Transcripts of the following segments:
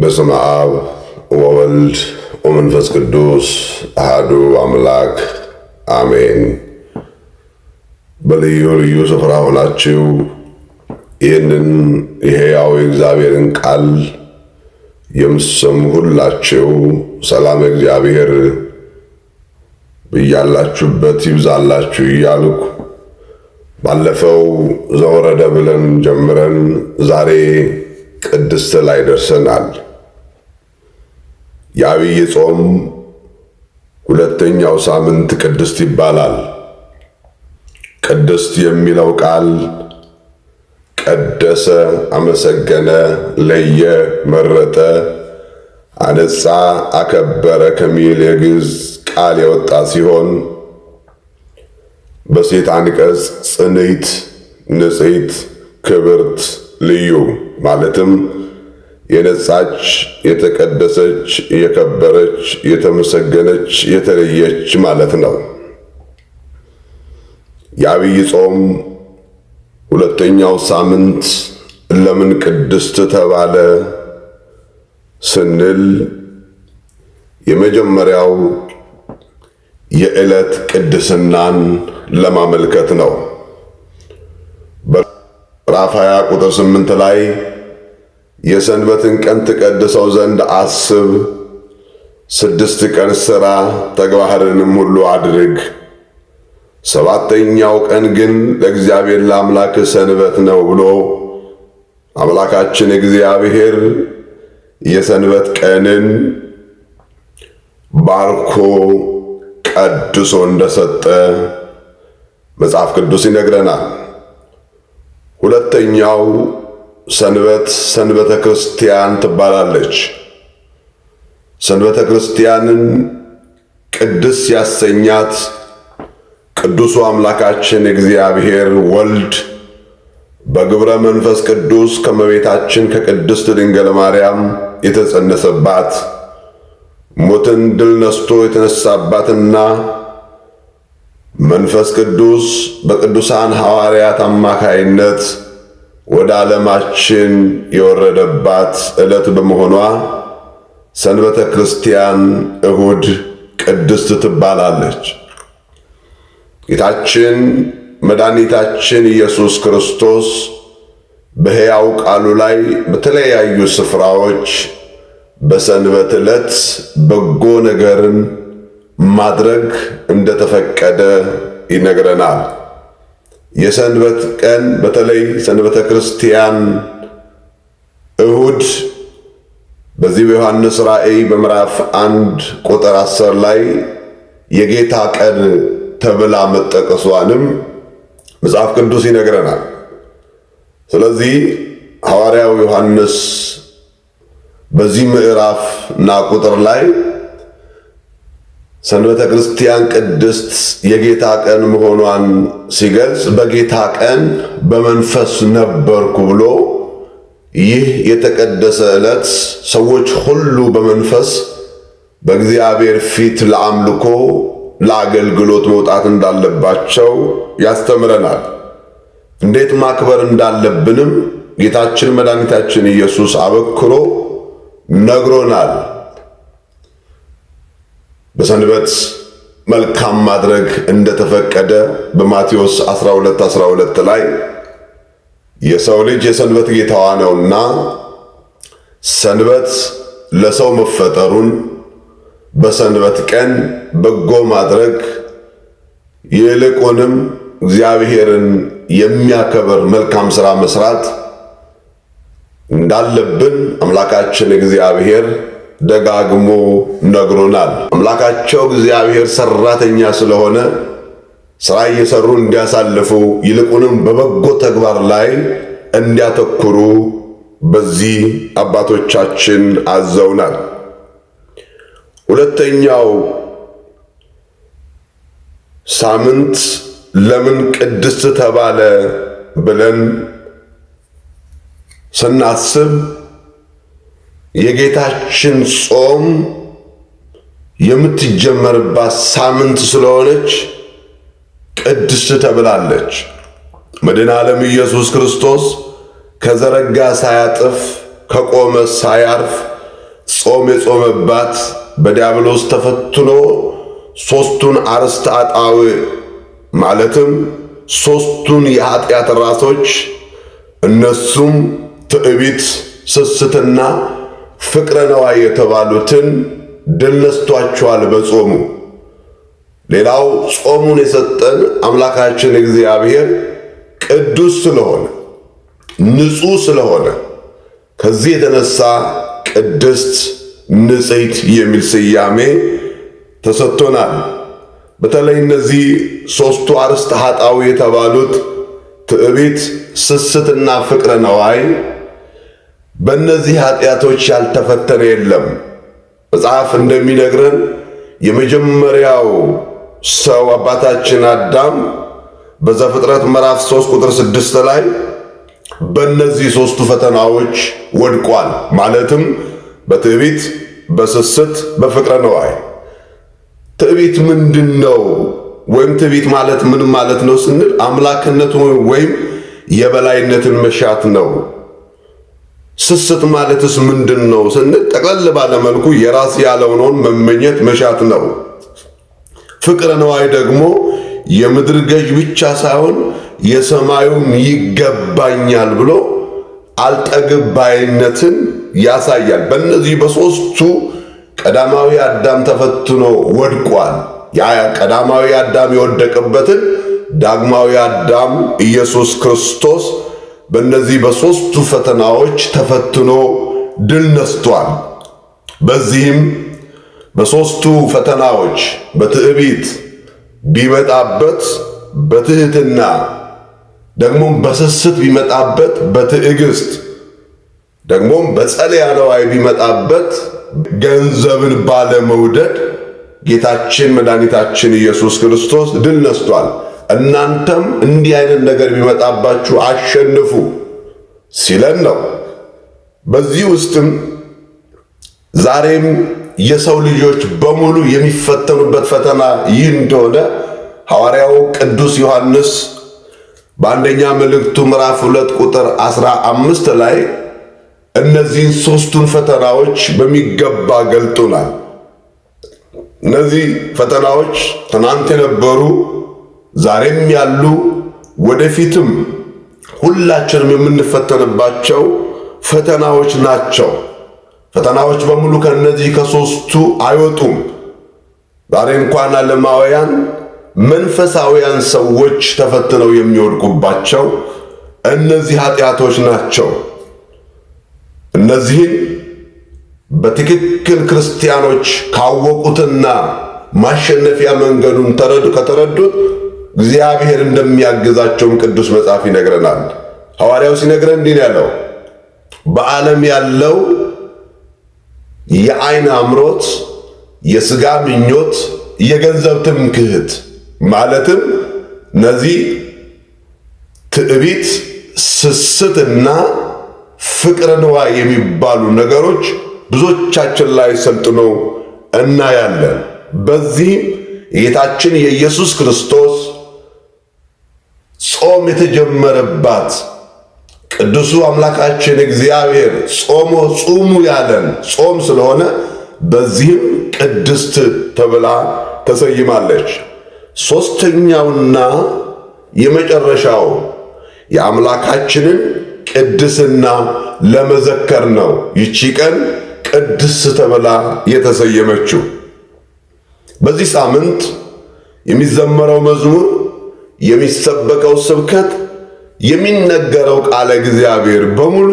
በስመ አብ ወወልድ ወመንፈስ ቅዱስ አሐዱ አምላክ አሜን። በልዩ ልዩ ስፍራ ሆናችሁ ይህንን የሕያው እግዚአብሔርን ቃል የምትሰሙ ሁላችሁ ሰላም እግዚአብሔር በያላችሁበት ይብዛላችሁ እያልኩ ባለፈው ዘወረደ ብለን ጀምረን ዛሬ ቅድስት ላይ ደርሰናል። የዐቢይ ጾም ሁለተኛው ሳምንት ቅድስት ይባላል። ቅድስት የሚለው ቃል ቀደሰ፣ አመሰገነ፣ ለየ፣ መረጠ፣ አነጻ፣ አከበረ ከሚል የግዕዝ ቃል የወጣ ሲሆን በሴት አንቀጽ ጽንዕት፣ ንጽሕት፣ ክብርት፣ ልዩ ማለትም የነጻች፣ የተቀደሰች፣ የከበረች፣ የተመሰገነች፣ የተለየች ማለት ነው። የዐቢይ ጾም ሁለተኛው ሳምንት ለምን ቅድስት ተባለ ስንል የመጀመሪያው የዕለት ቅድስናን ለማመልከት ነው። በምዕራፍ 20 ቁጥር 8 ላይ የሰንበትን ቀን ትቀድሰው ዘንድ አስብ፣ 6 ቀን ሥራ፣ ተግባርህንም ሁሉ አድርግ፣ ሰባተኛው ቀን ግን ለእግዚአብሔር ለአምላክ ሰንበት ነው ብሎ አምላካችን እግዚአብሔር የሰንበት ቀንን ባርኮ ቀድሶ እንደሰጠ መጽሐፍ ቅዱስ ይነግረናል። ሁለተኛው ሰንበት ሰንበተ ክርስቲያን ትባላለች። ሰንበተ ክርስቲያንን ቅድስ ያሰኛት ቅዱሱ አምላካችን እግዚአብሔር ወልድ በግብረ መንፈስ ቅዱስ ከእመቤታችን ከቅድስት ድንግል ማርያም የተጸነሰባት ሞትን ድል ነስቶ የተነሳባትና መንፈስ ቅዱስ በቅዱሳን ሐዋርያት አማካይነት ወደ ዓለማችን የወረደባት ዕለት በመሆኗ ሰንበተ ክርስቲያን እሁድ ቅድስት ትባላለች። ጌታችን መድኃኒታችን ኢየሱስ ክርስቶስ በሕያው ቃሉ ላይ በተለያዩ ስፍራዎች በሰንበት ዕለት በጎ ነገርን ማድረግ እንደተፈቀደ ይነግረናል። የሰንበት ቀን በተለይ ሰንበተ ክርስቲያን እሁድ በዚህ በዮሐንስ ራእይ በምዕራፍ 1 ቁጥር 10 ላይ የጌታ ቀን ተብላ መጠቀሷንም መጽሐፍ ቅዱስ ይነግረናል። ስለዚህ ሐዋርያው ዮሐንስ በዚህ ምዕራፍ እና ቁጥር ላይ ሰንበተ ክርስቲያን ቅድስት የጌታ ቀን መሆኗን ሲገልጽ በጌታ ቀን በመንፈስ ነበርኩ ብሎ ይህ የተቀደሰ ዕለት ሰዎች ሁሉ በመንፈስ በእግዚአብሔር ፊት ለአምልኮ ለአገልግሎት መውጣት እንዳለባቸው ያስተምረናል። እንዴት ማክበር እንዳለብንም ጌታችን መድኃኒታችን ኢየሱስ አበክሮ ነግሮናል። በሰንበት መልካም ማድረግ እንደተፈቀደ በማቴዎስ 12:12 ላይ የሰው ልጅ የሰንበት ጌታዋ ነውና ሰንበት ለሰው መፈጠሩን በሰንበት ቀን በጎ ማድረግ ይልቁንም እግዚአብሔርን የሚያከብር መልካም ሥራ መስራት እንዳለብን አምላካችን እግዚአብሔር ደጋግሞ ነግሮናል። አምላካቸው እግዚአብሔር ሰራተኛ ስለሆነ ሥራ እየሰሩ እንዲያሳልፉ ይልቁንም በበጎ ተግባር ላይ እንዲያተኩሩ በዚህ አባቶቻችን አዘውናል። ሁለተኛው ሳምንት ለምን ቅድስት ተባለ ብለን ስናስብ የጌታችን ጾም የምትጀመርባት ሳምንት ስለሆነች ቅድስት ተብላለች። መድኃኔ ዓለም ኢየሱስ ክርስቶስ ከዘረጋ ሳያጥፍ ከቆመ ሳያርፍ ጾም የጾመባት በዲያብሎስ ተፈትኖ ሦስቱን አርእስተ ኃጣውእ ማለትም ሦስቱን የኃጢአት ራሶች እነሱም ትዕቢት፣ ስስትና ፍቅረ ነዋይ የተባሉትን ድል ነስቷቸዋል በጾሙ። ሌላው ጾሙን የሰጠን አምላካችን እግዚአብሔር ቅዱስ ስለሆነ ንጹሕ ስለሆነ ከዚህ የተነሳ ቅድስት ንጽሕት የሚል ስያሜ ተሰጥቶናል። በተለይ እነዚህ ሦስቱ አርእስተ ኃጣውእ የተባሉት ትዕቢት፣ ስስትና ፍቅረ ነዋይ በእነዚህ ኃጢአቶች ያልተፈተነ የለም። መጽሐፍ እንደሚነግረን የመጀመሪያው ሰው አባታችን አዳም በዘፍጥረት ምዕራፍ 3 ቁጥር 6 ላይ በእነዚህ ሦስቱ ፈተናዎች ወድቋል። ማለትም በትዕቢት፣ በስስት፣ በፍቅረ ነዋይ። ትዕቢት ምንድን ነው? ወይም ትዕቢት ማለት ምን ማለት ነው ስንል አምላክነትን ወይም የበላይነትን መሻት ነው። ስስት ማለትስ ምንድን ነው ስንል ጠቅለል ባለ መልኩ የራስ ያልሆነውን መመኘት መሻት ነው። ፍቅረ ነዋይ ደግሞ የምድር ገዥ ብቻ ሳይሆን የሰማዩም ይገባኛል ብሎ አልጠግብ ባይነትን ያሳያል። በእነዚህ በሦስቱ ቀዳማዊ አዳም ተፈትኖ ወድቋል። ያ ቀዳማዊ አዳም የወደቀበትን ዳግማዊ አዳም ኢየሱስ ክርስቶስ በእነዚህ በሦስቱ ፈተናዎች ተፈትኖ ድል ነስቷል። በዚህም በሦስቱ ፈተናዎች በትዕቢት ቢመጣበት በትሕትና ደግሞም በስስት ቢመጣበት በትዕግስት ደግሞም በጸልያ ነዋይ ቢመጣበት ገንዘብን ባለመውደድ ጌታችን መድኃኒታችን ኢየሱስ ክርስቶስ ድል ነስቷል። እናንተም እንዲህ አይነት ነገር ቢመጣባችሁ አሸንፉ ሲለን ነው። በዚህ ውስጥም ዛሬም የሰው ልጆች በሙሉ የሚፈተኑበት ፈተና ይህ እንደሆነ ሐዋርያው ቅዱስ ዮሐንስ በአንደኛ መልእክቱ ምዕራፍ 2 ቁጥር 15 ላይ እነዚህን ሦስቱን ፈተናዎች በሚገባ ገልጦናል። እነዚህ ፈተናዎች ትናንት የነበሩ ዛሬም ያሉ ወደፊትም ሁላችንም የምንፈተንባቸው ፈተናዎች ናቸው። ፈተናዎች በሙሉ ከነዚህ ከሦስቱ አይወጡም። ዛሬ እንኳን ዓለማውያን መንፈሳውያን ሰዎች ተፈትነው የሚወድቁባቸው እነዚህ ኃጢአቶች ናቸው። እነዚህን በትክክል ክርስቲያኖች ካወቁትና ማሸነፊያ መንገዱን ከተረዱት እግዚአብሔር እንደሚያግዛቸውም ቅዱስ መጽሐፍ ይነግረናል። ሐዋርያው ሲነግረን እንዲህ ያለው በዓለም ያለው የዓይን አምሮት፣ የሥጋ ምኞት፣ የገንዘብ ትምክህት ማለትም እነዚህ ትዕቢት፣ ስስትና ፍቅረ ነዋይ የሚባሉ ነገሮች ብዙዎቻችን ላይ ሰልጥኖ እናያለን። በዚህም የጌታችን የኢየሱስ ክርስቶስ ጾም የተጀመረባት ቅዱሱ አምላካችን እግዚአብሔር ጾሞ ጹሙ ያለን ጾም ስለሆነ በዚህም ቅድስት ተብላ ተሰይማለች። ሦስተኛውና የመጨረሻው የአምላካችንን ቅድስና ለመዘከር ነው ይቺ ቀን ቅድስት ተብላ የተሰየመችው። በዚህ ሳምንት የሚዘመረው መዝሙር፣ የሚሰበከው ስብከት፣ የሚነገረው ቃለ እግዚአብሔር በሙሉ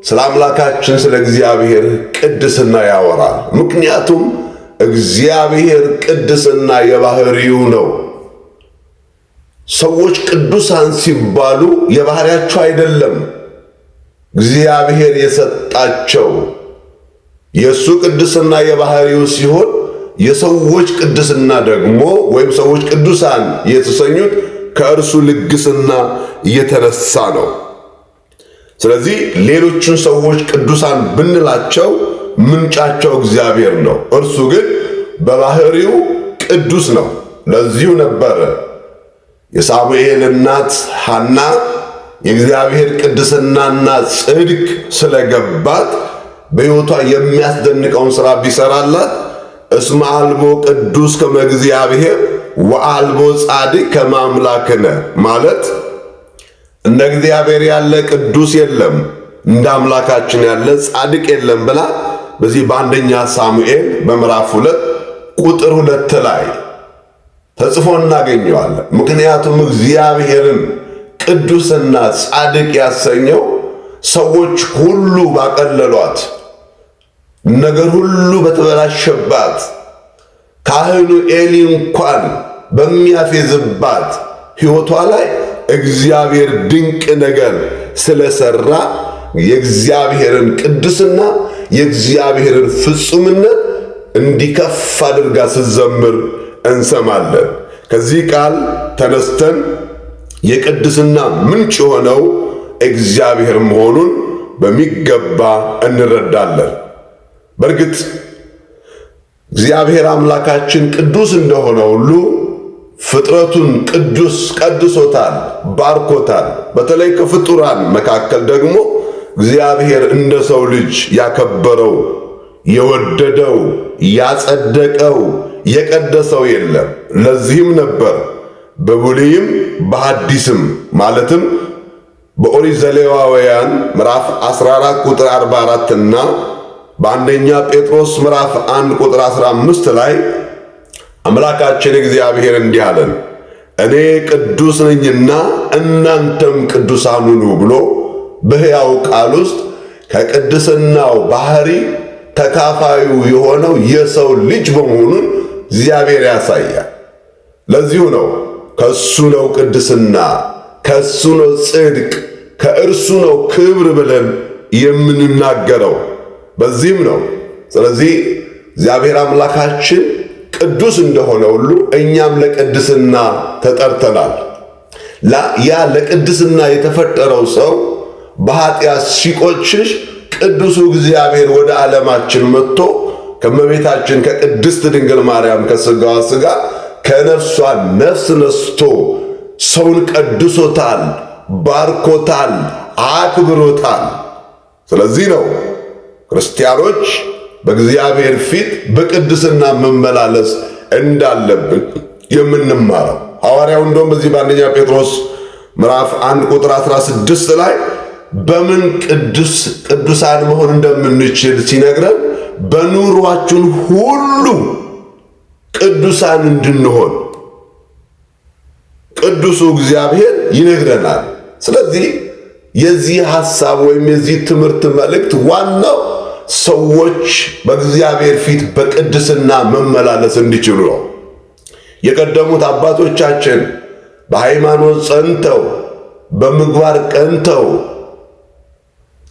ስለ አምላካችን ስለ እግዚአብሔር ቅድስና ያወራል። ምክንያቱም እግዚአብሔር ቅድስና የባህሪው ነው። ሰዎች ቅዱሳን ሲባሉ የባህሪያቸው አይደለም፣ እግዚአብሔር የሰጣቸው የእሱ ቅድስና የባህሪው ሲሆን የሰዎች ቅድስና ደግሞ ወይም ሰዎች ቅዱሳን የተሰኙት ከእርሱ ልግስና እየተነሳ ነው። ስለዚህ ሌሎችን ሰዎች ቅዱሳን ብንላቸው ምንጫቸው እግዚአብሔር ነው። እርሱ ግን በባህሪው ቅዱስ ነው። ለዚሁ ነበረ የሳሙኤል እናት ሐና የእግዚአብሔር ቅድስናና ጽድቅ ስለገባት በሕይወቷ የሚያስደንቀውን ሥራ ቢሰራላት እስመ አልቦ ቅዱስ ከመ እግዚአብሔር ወአልቦ ጻድቅ ከመ አምላክነ ማለት እንደ እግዚአብሔር ያለ ቅዱስ የለም፣ እንደ አምላካችን ያለ ጻድቅ የለም ብላ በዚህ በአንደኛ ሳሙኤል በምዕራፍ 2 ቁጥር 2 ላይ ተጽፎ እናገኘዋለን። ምክንያቱም እግዚአብሔርን ቅዱስና ጻድቅ ያሰኘው ሰዎች ሁሉ ባቀለሏት፣ ነገር ሁሉ በተበላሸባት፣ ካህኑ ኤሊ እንኳን በሚያፌዝባት ሕይወቷ ላይ እግዚአብሔር ድንቅ ነገር ስለሰራ የእግዚአብሔርን ቅድስና የእግዚአብሔርን ፍጹምነት እንዲከፍ አድርጋ ስትዘምር እንሰማለን። ከዚህ ቃል ተነስተን የቅድስና ምንጭ የሆነው እግዚአብሔር መሆኑን በሚገባ እንረዳለን። በእርግጥ እግዚአብሔር አምላካችን ቅዱስ እንደሆነ ሁሉ ፍጥረቱን ቅዱስ ቀድሶታል፣ ባርኮታል። በተለይ ከፍጡራን መካከል ደግሞ እግዚአብሔር እንደ ሰው ልጅ ያከበረው፣ የወደደው፣ ያጸደቀው፣ የቀደሰው የለም። ለዚህም ነበር በብሉይም በሐዲስም ማለትም በኦሪት ዘሌዋውያን ምዕራፍ 14 ቁጥር 44 እና በአንደኛ ጴጥሮስ ምዕራፍ 1 ቁጥር 15 ላይ አምላካችን እግዚአብሔር እንዲህ አለን፣ እኔ ቅዱስ ነኝና እናንተም ቅዱሳን ሁኑ ብሎ በሕያው ቃል ውስጥ ከቅድስናው ባህሪ ተካፋዩ የሆነው የሰው ልጅ በመሆኑን እግዚአብሔር ያሳያል። ለዚሁ ነው ከእሱ ነው ቅድስና፣ ከእሱ ነው ጽድቅ፣ ከእርሱ ነው ክብር ብለን የምንናገረው። በዚህም ነው ስለዚህ እግዚአብሔር አምላካችን ቅዱስ እንደሆነ ሁሉ እኛም ለቅድስና ተጠርተናል። ያ ለቅድስና የተፈጠረው ሰው በኃጢአት ሲቆሽሽ ቅዱሱ እግዚአብሔር ወደ ዓለማችን መጥቶ ከእመቤታችን ከቅድስት ድንግል ማርያም ከሥጋዋ ሥጋ ከነፍሷ ነፍስ ነስቶ ሰውን ቀድሶታል፣ ባርኮታል፣ አክብሮታል። ስለዚህ ነው ክርስቲያኖች በእግዚአብሔር ፊት በቅድስና መመላለስ እንዳለብን የምንማረው። ሐዋርያው እንደውም በዚህ በአንደኛ ጴጥሮስ ምዕራፍ 1 ቁጥር 16 ላይ በምን ቅዱሳን መሆን እንደምንችል ሲነግረን በኑሯችን ሁሉ ቅዱሳን እንድንሆን ቅዱሱ እግዚአብሔር ይነግረናል። ስለዚህ የዚህ ሐሳብ ወይም የዚህ ትምህርት መልእክት ዋናው ሰዎች በእግዚአብሔር ፊት በቅድስና መመላለስ እንዲችሉ ነው። የቀደሙት አባቶቻችን በሃይማኖት ጸንተው በምግባር ቀንተው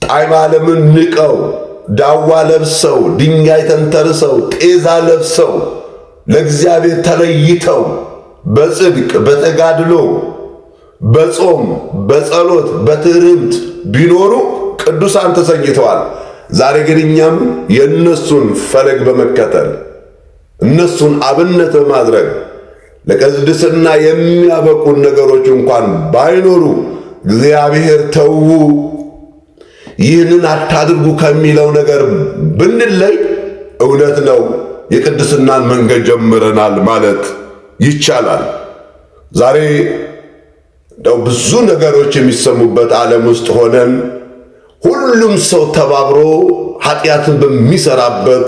ጣዕመ ዓለምን ንቀው ዳዋ ለብሰው ድንጋይ ተንተርሰው ጤዛ ለብሰው ለእግዚአብሔር ተለይተው በጽድቅ በተጋድሎ በጾም በጸሎት በትሕርምት ቢኖሩ ቅዱሳን ተሰኝተዋል። ዛሬ ግን እኛም የእነሱን ፈለግ በመከተል እነሱን አብነት በማድረግ ለቅድስና የሚያበቁን ነገሮች እንኳን ባይኖሩ እግዚአብሔር ተዉ ይህንን አታድርጉ ከሚለው ነገር ብንለይ እውነት ነው የቅድስናን መንገድ ጀምረናል ማለት ይቻላል። ዛሬ እንደው ብዙ ነገሮች የሚሰሙበት ዓለም ውስጥ ሆነን ሁሉም ሰው ተባብሮ ኃጢአትን በሚሰራበት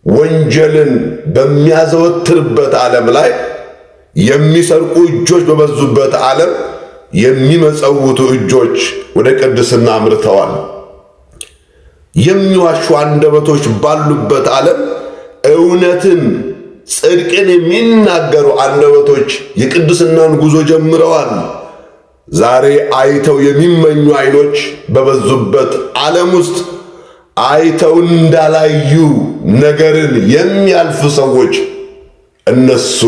ወንጀልን በሚያዘወትርበት ዓለም ላይ የሚሰርቁ እጆች በበዙበት ዓለም የሚመጸውቱ እጆች ወደ ቅድስና አምርተዋል። የሚዋሹ አንደበቶች ባሉበት ዓለም እውነትን ጽድቅን የሚናገሩ አንደበቶች የቅድስናን ጉዞ ጀምረዋል። ዛሬ አይተው የሚመኙ ዓይኖች በበዙበት ዓለም ውስጥ አይተው እንዳላዩ ነገርን የሚያልፉ ሰዎች እነሱ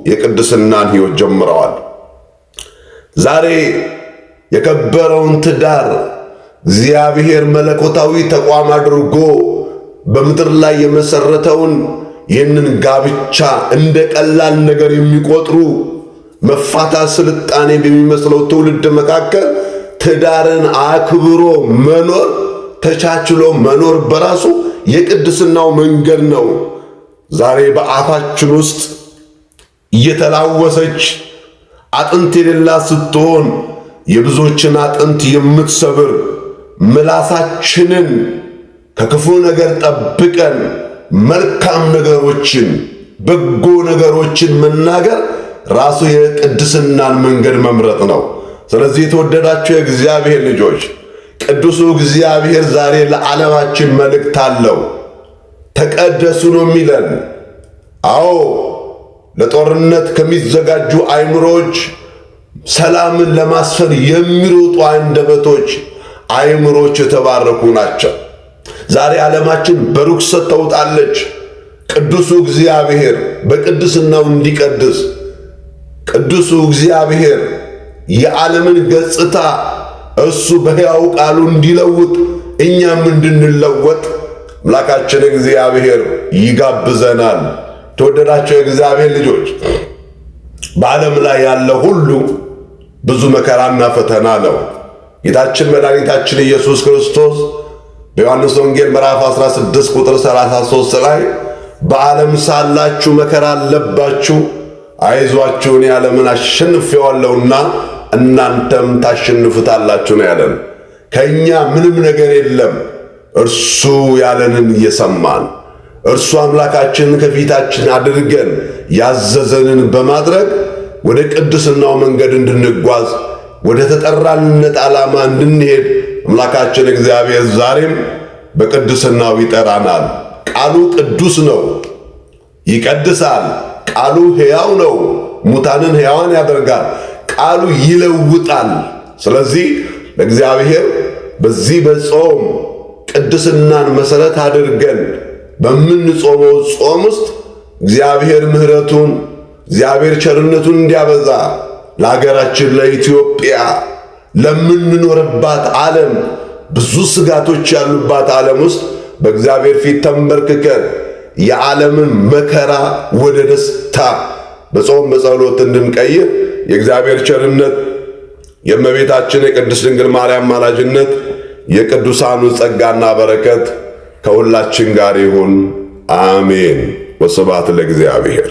የቅድስናን ሕይወት ጀምረዋል። ዛሬ የከበረውን ትዳር እግዚአብሔር መለኮታዊ ተቋም አድርጎ በምድር ላይ የመሰረተውን ይህንን ጋብቻ እንደ ቀላል ነገር የሚቆጥሩ መፋታት ስልጣኔ በሚመስለው ትውልድ መካከል ትዳርን አክብሮ መኖር ተቻችሎ መኖር በራሱ የቅድስናው መንገድ ነው። ዛሬ በአፋችን ውስጥ እየተላወሰች አጥንት የሌላት ስትሆን የብዙዎችን አጥንት የምትሰብር ምላሳችንን ከክፉ ነገር ጠብቀን መልካም ነገሮችን በጎ ነገሮችን መናገር ራሱ የቅድስናን መንገድ መምረጥ ነው። ስለዚህ የተወደዳችሁ የእግዚአብሔር ልጆች ቅዱሱ እግዚአብሔር ዛሬ ለዓለማችን መልእክት አለው። ተቀደሱ ነው የሚለን። አዎ ለጦርነት ከሚዘጋጁ አእምሮች ሰላምን ለማስፈን የሚሮጡ አንደበቶች አእምሮች የተባረኩ ናቸው። ዛሬ ዓለማችን በርኩሰት ተውጣለች። ቅዱሱ እግዚአብሔር በቅድስናው እንዲቀድስ ቅዱሱ እግዚአብሔር የዓለምን ገጽታ እሱ በሕያው ቃሉ እንዲለውጥ እኛም እንድንለወጥ አምላካችን እግዚአብሔር ይጋብዘናል። ተወደዳቸው የእግዚአብሔር ልጆች በዓለም ላይ ያለ ሁሉ ብዙ መከራና ፈተና ነው። ጌታችን መድኃኒታችን ኢየሱስ ክርስቶስ በዮሐንስ ወንጌል ምዕራፍ 16 ቁጥር 33 ላይ በዓለም ሳላችሁ መከራ አለባችሁ፣ አይዟችሁ እኔ ዓለምን አሸንፌዋለሁና እናንተም ታሸንፉታላችሁ ነው ያለን። ከእኛ ምንም ነገር የለም። እርሱ ያለንን እየሰማን እርሱ አምላካችንን ከፊታችን አድርገን ያዘዘንን በማድረግ ወደ ቅድስናው መንገድ እንድንጓዝ ወደ ተጠራንነት ዓላማ እንድንሄድ አምላካችን እግዚአብሔር ዛሬም በቅድስናው ይጠራናል። ቃሉ ቅዱስ ነው፣ ይቀድሳል። ቃሉ ሕያው ነው፣ ሙታንን ሕያዋን ያደርጋል። ቃሉ ይለውጣል። ስለዚህ ለእግዚአብሔር በዚህ በጾም ቅድስናን መሠረት አድርገን በምንጾመው ጾም ውስጥ እግዚአብሔር ምሕረቱን እግዚአብሔር ቸርነቱን እንዲያበዛ ለሀገራችን ለኢትዮጵያ ለምንኖርባት ዓለም ብዙ ስጋቶች ያሉባት ዓለም ውስጥ በእግዚአብሔር ፊት ተንበርክከን የዓለምን መከራ ወደ ደስታ በጾም በጸሎት እንድንቀይር የእግዚአብሔር ቸርነት የእመቤታችን የቅድስት ድንግል ማርያም ማላጅነት የቅዱሳኑ ጸጋና በረከት ከሁላችን ጋር ይሁን። አሜን። ወስብሐት ለእግዚአብሔር።